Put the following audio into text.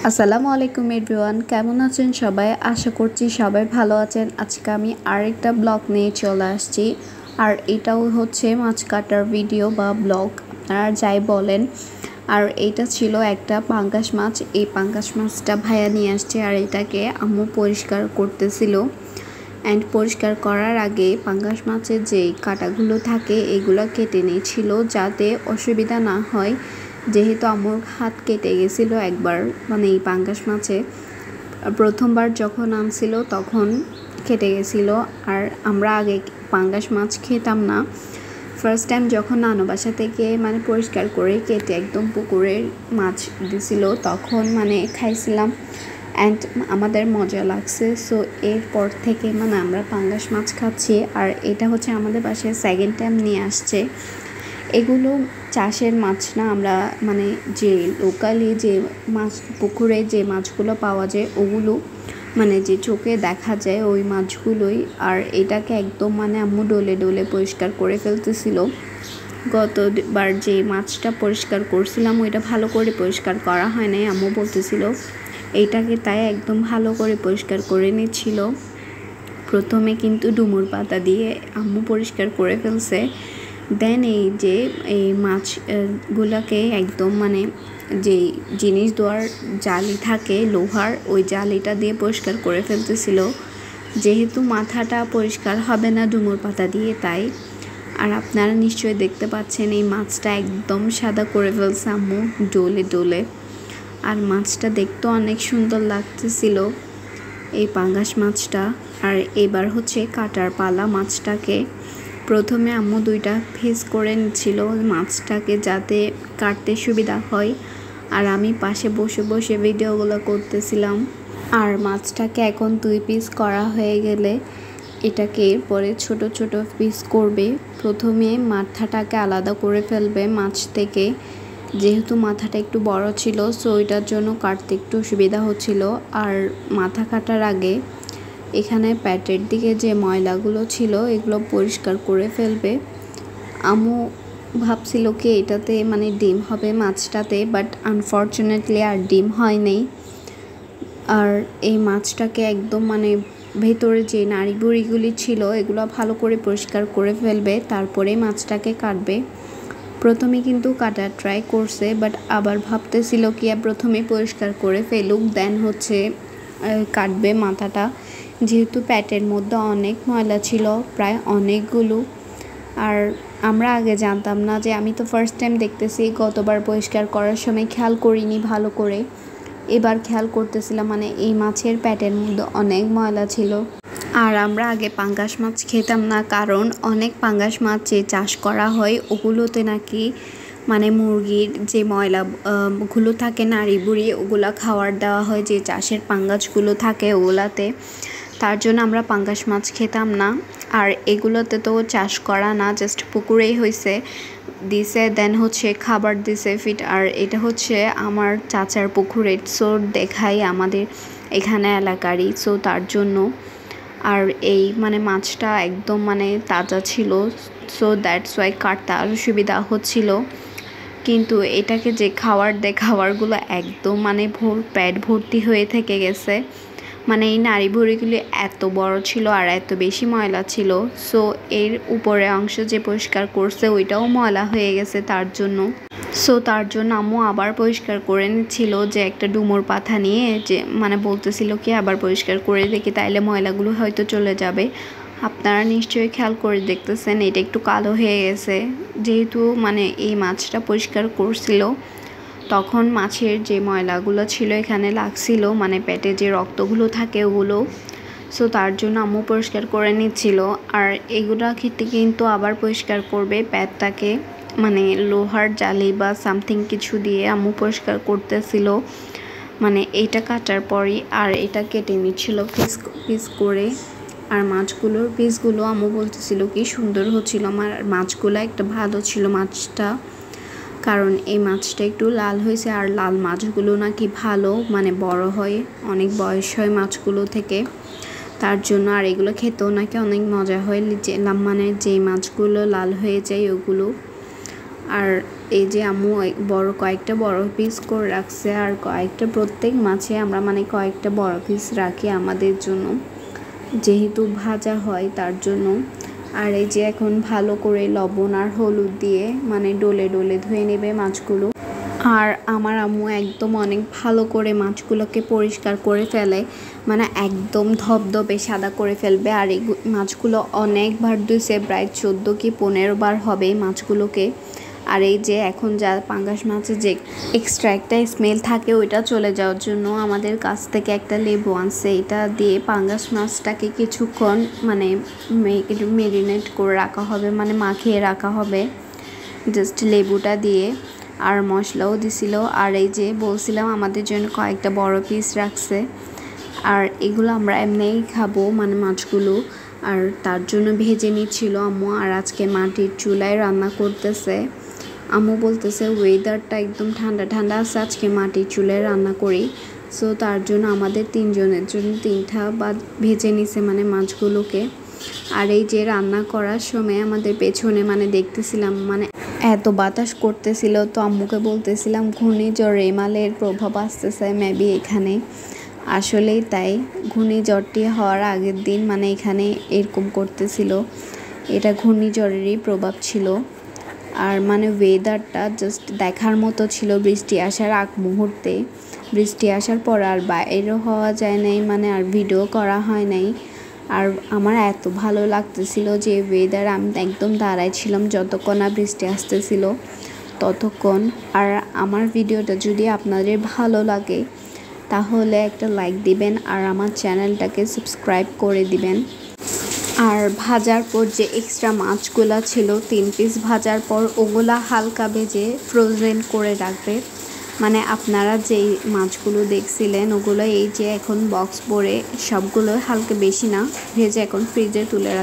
আসসালামু আলাইকুম এভরিওয়ান, কেমন আছেন সবাই? আশা করছি সবাই ভালো আছেন। আজকে আমি আরেকটা ব্লগ নিয়ে চলে আসছি, আর এটাও হচ্ছে মাছ কাটার ভিডিও বা ব্লগ, আপনারা যাই বলেন। আর এটা ছিল একটা পাঙ্গাস মাছ। এই পাঙ্গাস মাছটা ভাইয়া নিয়ে আসছে, আর এটাকে আম্মু পরিষ্কার করতেছিল। অ্যান্ড পরিষ্কার করার আগে পাঙ্গাস মাছের যেই কাঁটাগুলো থাকে এগুলো কেটে নিয়েছিল, যাতে অসুবিধা না হয়। যেহেতু আমার হাত কেটে গেছিলো একবার, মানে এই পাঙ্গাস মাছে প্রথমবার যখন আনছিল তখন কেটে গেছিলো। আর আমরা আগে পাঙ্গাস মাছ খেতাম না। ফার্স্ট টাইম যখন নানু বাসা থেকে মানে পরিষ্কার করে কেটে একদম পুকুরের মাছ দিছিল তখন মানে খাইছিলাম, অ্যান্ড আমাদের মজা লাগছে। সো এরপর থেকে মানে আমরা পাঙ্গাস মাছ খাচ্ছি। আর এটা হচ্ছে আমাদের বাসায় সেকেন্ড টাইম নিয়ে আসছে। এগুলো চাষের মাছ না, আমরা মানে যে লোকালি যে মাছ পুকুরে যে মাছগুলো পাওয়া যায় ওগুলো মানে যে চোখে দেখা যায় ওই মাছগুলোই। আর এটাকে একদম মানে আম্মু ডলে ডলে পরিষ্কার করে ফেলতেছিল। গতবার যে মাছটা পরিষ্কার করছিলাম ওইটা ভালো করে পরিষ্কার করা হয় নাই, আম্মু বলতেছিল। এইটাকে তাই একদম ভালো করে পরিষ্কার করে নিচ্ছিল। প্রথমে কিন্তু ডুমুর পাতা দিয়ে আম্মু পরিষ্কার করে ফেলছে। দেন এই যে এই মাছগুলোকে একদম মানে যেই জিনিস দেওয়ার জালি থাকে লোহার, ওই জালিটা দিয়ে পরিষ্কার করে ফেলতেছিল। যেহেতু মাথাটা পরিষ্কার হবে না ডুমুর পাতা দিয়ে, তাই। আর আপনারা নিশ্চয়ই দেখতে পাচ্ছেন এই মাছটা একদম সাদা করে ফেলছে আম্মু ডলে ডলে। আর মাছটা দেখতেও অনেক সুন্দর লাগতেছিল এই পাঙ্গাস মাছটা। আর এবার হচ্ছে কাটার পালা মাছটাকে। প্রথমে আম্মু দুইটা পিস করে নিচ্ছিল মাছটাকে, যাতে কাটতে সুবিধা হয়। আর আমি পাশে বসে বসে ভিডিওগুলো করতেছিলাম। আর মাছটাকে এখন 2 পিস করা হয়ে গেলে এটাকে এরপরে ছোট ছোট পিস করবে। প্রথমে মাথাটাকে আলাদা করে ফেলবে মাছ থেকে, যেহেতু মাথাটা একটু বড় ছিল সো ওইটার জন্য কাটতে একটু সুবিধা হচ্ছিল। আর মাথা কাটার আগে এখানে প্যাটের দিকে যে ময়লাগুলো ছিল এগুলো পরিষ্কার করে ফেলবে। আম্মু ভাবছিল কি এটাতে মানে ডিম হবে মাছটাতে, বাট আনফর্চুনেটলি আর ডিম হয় নাই। আর এই মাছটাকে একদম মানে ভেতরে যে নাড়ি বুড়িগুলি ছিল এগুলো ভালো করে পরিষ্কার করে ফেলবে, তারপরে মাছটাকে কাটবে। প্রথমে কিন্তু কাটার ট্রাই করছে, বাট আবার ভাবতেছিল কি প্রথমে পরিষ্কার করে ফেলুক দেন হচ্ছে কাটবে মাথাটা, যেহেতু প্যাটের মধ্যে অনেক ময়লা ছিল, প্রায় অনেকগুলো। আর আমরা আগে জানতাম না, যে আমি তো ফার্স্ট টাইম দেখতেছি, গতবার পরিষ্কার করার সময় খেয়াল করিনি ভালো করে, এবার খেয়াল করতেছিলাম মানে এই মাছের প্যাটের মধ্যে অনেক ময়লা ছিল। আর আমরা আগে পাঙ্গাস মাছ খেতাম না, কারণ অনেক পাঙ্গাস মাছ যে চাষ করা হয় ওগুলোতে নাকি মানে মুরগির যে ময়লাগুলো থাকে নাড়ি বুড়ি ওগুলা খাওয়ার দেওয়া হয় যে চাষের পাঙ্গাসগুলো থাকে ওগুলাতে। তার জন্য আমরা পাঙ্গাস মাছ খেতাম না। আর এগুলোতে তো চাষ করা না, জাস্ট পুকুরেই হয়েছে দিছে, দেন হচ্ছে খাবার দিছে ফিট। আর এটা হচ্ছে আমার চাচার পুকুরের, সো দেখাই আমাদের এখানে এলাকারই, সো তার জন্য। আর এই মানে মাছটা একদম মানে তাজা ছিল, সো দ্যাটস ওয়াই কাটতে আরও সুবিধা হচ্ছিল। কিন্তু এটাকে যে খাবারগুলো একদম মানে পেট ভর্তি হয়ে থেকে গেছে। মানে এই নাড়ি ভুঁড়িগুলি এত বড় ছিল আর এত বেশি ময়লা ছিল, সো এর উপরে অংশ যে পরিষ্কার করছে ওইটাও ময়লা হয়ে গেছে তার জন্য আম্মু আবার পরিষ্কার করে নিচ্ছিল, যে একটা ডুমুর পাথা নিয়ে, যে মানে বলতেছিল কি আবার পরিষ্কার করে দেখি তাইলে ময়লাগুলো হয়তো চলে যাবে। আপনারা নিশ্চয়ই খেয়াল করে দেখতেছেন এটা একটু কালো হয়ে গেছে, যেহেতু মানে এই মাছটা পরিষ্কার করছিল তখন মাছের যে ময়লাগুলো ছিল এখানে লাগছিল, মানে পেটে যে রক্তগুলো থাকে ওগুলো। সো তার জন্য আম্মু পরিষ্কার করে নিচ্ছিল। আর এগুলো খেতে কিন্তু আবার পরিষ্কার করবে পেটটাকে, মানে লোহার জালি বা সামথিং কিছু দিয়ে আম্মু পরিষ্কার করতেছিল মানে এইটা কাটার পরই। আর এটা কেটে নিচ্ছিল পিস পিস করে। আর মাছগুলোর পিসগুলো আম্মু বলতেছিল কি সুন্দর হচ্ছিল। আমার মাছগুলো একটা ভালো ছিল মাছটা, কারণ এই মাছটা একটু লাল হয়েছে। আর লাল মাছগুলো নাকি ভালো মানে বড় হয়, অনেক বয়স হয় মাছগুলো থেকে, তার জন্য। আর এগুলো খেতেও নাকি অনেক মজা হয়, মানে যে মাছগুলো লাল হয়ে যায় ওগুলো। আর এই যে আম্মু কয়েকটা বড় পিস করে রাখছে, আর কয়েকটা প্রত্যেক মাছে আমরা মানে কয়েকটা বড় পিস রাখি আমাদের জন্য, যেহেতু ভাজা হয় তার জন্য। আর এই যে এখন ভালো করে লবণ আর হলুদ দিয়ে মানে ডলে ডলে ধুয়ে নেবে মাছগুলো। আর আমার আম্মু একদম অনেক ভালো করে মাছগুলোকে পরিষ্কার করে ফেলে, মানে একদম ধবধবে সাদা করে ফেলবে। আর এই মাছগুলো অনেকবার ধুইছে, প্রায় 14 কি 15 বার হবে এই মাছগুলোকে। আর এই যে এখন যা পাঙ্গাস মাছের যে এক্সট্রা একটা স্মেল থাকে ওইটা চলে যাওয়ার জন্য আমাদের কাছ থেকে একটা লেবু আনছে, এটা দিয়ে পাঙ্গাস মাছটাকে কিছুক্ষণ মানে মেরিনেট করে রাখা হবে, মানে মাখিয়ে রাখা হবে জাস্ট লেবুটা দিয়ে। আর মশলাও দিছিল। আর এই যে বলছিলাম আমাদের জন্য কয়েকটা বড় পিস রাখছে, আর এগুলো আমরা এমনিই খাবো মানে মাছগুলো, আর তার জন্য ভেজে নিচ্ছিল আম্মু। আর আজকে মাটির চুলায় রান্না করতেছে। আম্মু বলতেছে ওয়েদারটা একদম ঠান্ডা ঠান্ডা আছে, আজকে মাটির চুলায় রান্না করি। সো তার জন্য আমাদের 3 জনের জন্য 3টা বা ভেজে নিছে মানে মাছগুলোকে। আর এই যে রান্না করার সময় আমাদের পেছনে মানে দেখতেছিলাম মানে এত বাতাস করতেছিল, তো আম্মুকে বলতেছিলাম ঘূর্ণিঝড় রেমালের প্রভাব আসতেছে মেবি এখানে। আসলেই তাই, ঘূর্ণিঝড়টি হওয়ার আগের দিন মানে এখানে এরকম করতেছিল, এটা ঘূর্ণিঝড়েরই প্রভাব ছিল। আর মানে ওয়েদারটা জাস্ট দেখার মতো ছিল বৃষ্টি আসার আগ মুহূর্তে। বৃষ্টি আসার পর আর বাইরেও হওয়া যায় নাই, মানে আর ভিডিও করা হয় নাই। আর আমার এত ভালো লাগতেছিল যে ওয়েদার, আমি একদম দাঁড়াই ছিলাম যতক্ষণ না বৃষ্টি আসতেছিল ততক্ষণ। আর আমার ভিডিওটা যদি আপনাদের ভালো লাগে তাহলে একটা লাইক দিবেন আর আমার চ্যানেলটাকে সাবস্ক্রাইব করে দিবেন। আর ভাজার পর যে এক্সট্রা মাছগুলো ছিল 3 পিস ভাজার পর ওগুলা হালকা ভেজে ফ্রোজেন করে রাখবে, মানে আপনারা যেই মাছগুলো দেখছিলেন ওগুলো এই যে এখন বক্স ভরে সবগুলো হালকা বেশি না ভেজে এখন ফ্রিজে তুলে রাখবে।